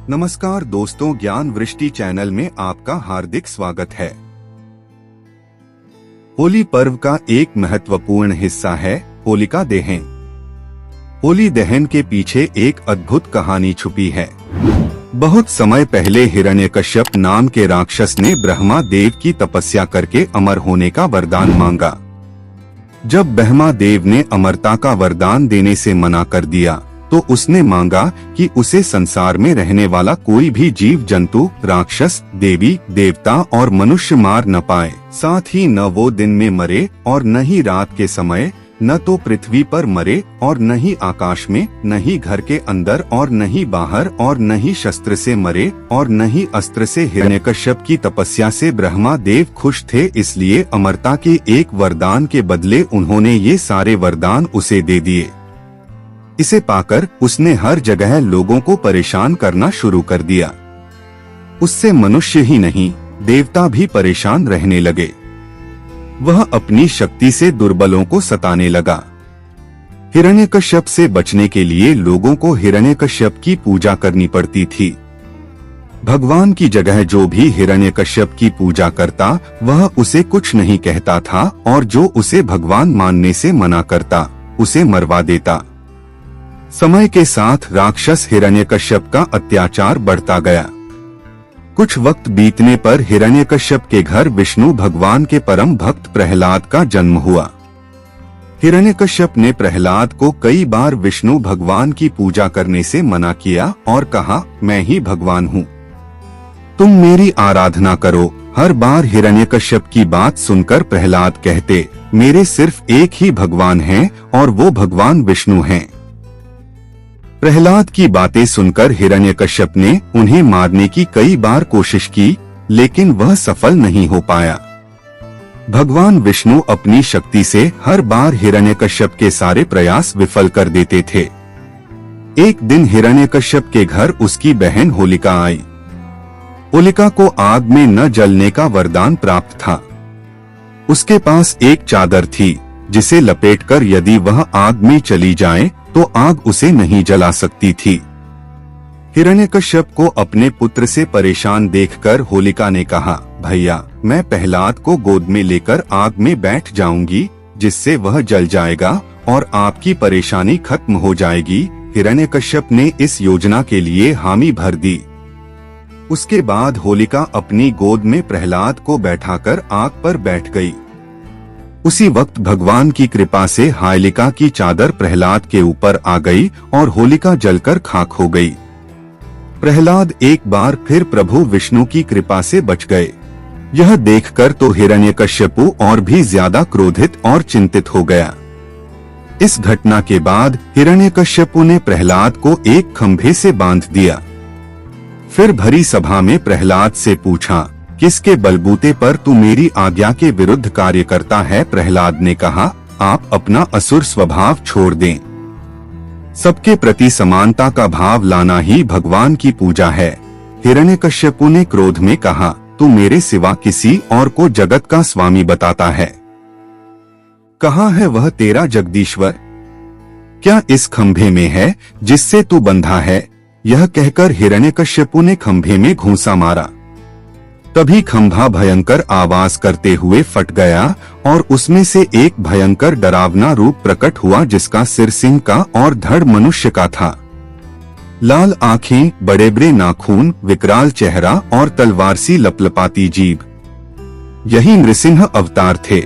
नमस्कार दोस्तों, ज्ञान वृष्टि चैनल में आपका हार्दिक स्वागत है। होली पर्व का एक महत्वपूर्ण हिस्सा है होलिका दहन। होली दहन के पीछे एक अद्भुत कहानी छुपी है। बहुत समय पहले हिरण्यकश्यप नाम के राक्षस ने ब्रह्मा देव की तपस्या करके अमर होने का वरदान मांगा। जब ब्रह्मा देव ने अमरता का वरदान देने से मना कर दिया तो उसने मांगा कि उसे संसार में रहने वाला कोई भी जीव जंतु, राक्षस, देवी देवता और मनुष्य मार न पाए। साथ ही न वो दिन में मरे और न ही रात के समय, न तो पृथ्वी पर मरे और न ही आकाश में, न ही घर के अंदर और न ही बाहर, और न ही शस्त्र से मरे और न ही अस्त्र से। हिरण्यकश्यप की तपस्या से ब्रह्मा देव खुश थे, इसलिए अमरता के एक वरदान के बदले उन्होंने ये सारे वरदान उसे दे दिए। इसे पाकर उसने हर जगह लोगों को परेशान करना शुरू कर दिया। उससे मनुष्य ही नहीं, देवता भी परेशान रहने लगे। वह अपनी शक्ति से दुर्बलों को सताने लगा। हिरण्यकश्यप से बचने के लिए लोगों को हिरण्यकश्यप की पूजा करनी पड़ती थी। भगवान की जगह जो भी हिरण्यकश्यप की पूजा करता वह उसे कुछ नहीं कहता था, और जो उसे भगवान मानने से मना करता उसे मरवा देता। समय के साथ राक्षस हिरण्यकश्यप का अत्याचार बढ़ता गया। कुछ वक्त बीतने पर हिरण्यकश्यप के घर विष्णु भगवान के परम भक्त प्रहलाद का जन्म हुआ। हिरण्यकश्यप ने प्रहलाद को कई बार विष्णु भगवान की पूजा करने से मना किया और कहा, मैं ही भगवान हूँ, तुम मेरी आराधना करो। हर बार हिरण्यकश्यप की बात सुनकर प्रहलाद कहते, मेरे सिर्फ एक ही भगवान हैं और वो भगवान विष्णु हैं। प्रहलाद की बातें सुनकर हिरण्यकश्यप ने उन्हें मारने की कई बार कोशिश की, लेकिन वह सफल नहीं हो पाया। भगवान विष्णु अपनी शक्ति से हर बार हिरण्यकश्यप के सारे प्रयास विफल कर देते थे। एक दिन हिरण्यकश्यप के घर उसकी बहन होलिका आई। होलिका को आग में न जलने का वरदान प्राप्त था। उसके पास एक चादर थी जिसे लपेटकर यदि वह आग में चली जाए तो आग उसे नहीं जला सकती थी। हिरण्यकश्यप को अपने पुत्र से परेशान देखकर होलिका ने कहा, भैया, मैं प्रहलाद को गोद में लेकर आग में बैठ जाऊंगी, जिससे वह जल जाएगा और आपकी परेशानी खत्म हो जाएगी। हिरण्यकश्यप ने इस योजना के लिए हामी भर दी। उसके बाद होलिका अपनी गोद में प्रहलाद को बैठाकर आग पर बैठ गई। उसी वक्त भगवान की कृपा से होलिका की चादर प्रहलाद के ऊपर आ गई और होलिका जलकर खाक हो गई। प्रहलाद एक बार फिर प्रभु विष्णु की कृपा से बच गए। यह देखकर तो हिरण्यकश्यपु और भी ज्यादा क्रोधित और चिंतित हो गया। इस घटना के बाद हिरण्यकश्यपु ने प्रहलाद को एक खंभे से बांध दिया। फिर भरी सभा में प्रहलाद से पूछा, किसके बलबूते पर तू मेरी आज्ञा के विरुद्ध कार्य करता है? प्रहलाद ने कहा, आप अपना असुर स्वभाव छोड़ दें। सबके प्रति समानता का भाव लाना ही भगवान की पूजा है। हिरण्यकश्यपु ने क्रोध में कहा, तू मेरे सिवा किसी और को जगत का स्वामी बताता है। कहाँ है वह तेरा जगदीश्वर? क्या इस खंभे में है जिससे तू बंधा है? यह कहकर हिरण्यकश्यपु ने खंभे में घूंसा मारा। तभी खंभा भयंकर आवाज करते हुए फट गया और उसमें से एक भयंकर डरावना रूप प्रकट हुआ, जिसका सिर सिंह का और धड़ मनुष्य का था। लाल आंखें, बड़े बड़े नाखून, विकराल चेहरा और तलवार सी लपलपाती जीभ, यही नृसिंह अवतार थे।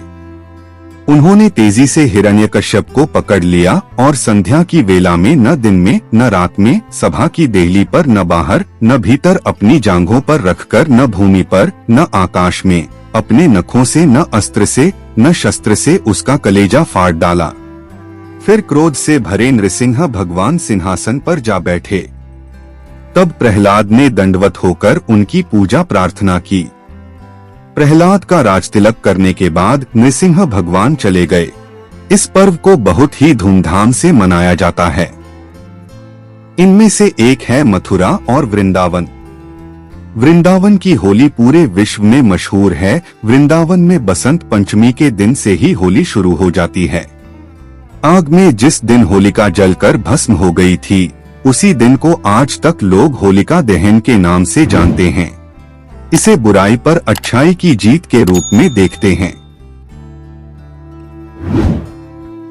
उन्होंने तेजी से हिरण्यकश्यप को पकड़ लिया और संध्या की वेला में न दिन में न रात में, सभा की देहली पर न बाहर न भीतर, अपनी जांघों पर रखकर न भूमि पर न आकाश में, अपने नखों से न अस्त्र से न शस्त्र से उसका कलेजा फाड़ डाला। फिर क्रोध से भरे नृसिंह भगवान सिंहासन पर जा बैठे। तब प्रहलाद ने दंडवत होकर उनकी पूजा प्रार्थना की। प्रहलाद का राजतिलक करने के बाद नृसिंह भगवान चले गए। इस पर्व को बहुत ही धूमधाम से मनाया जाता है। इनमें से एक है मथुरा और वृंदावन। वृंदावन की होली पूरे विश्व में मशहूर है। वृंदावन में बसंत पंचमी के दिन से ही होली शुरू हो जाती है। आग में जिस दिन होलिका जलकर भस्म हो गई थी, उसी दिन को आज तक लोग होलिका दहन के नाम से जानते हैं। इसे बुराई पर अच्छाई की जीत के रूप में देखते हैं।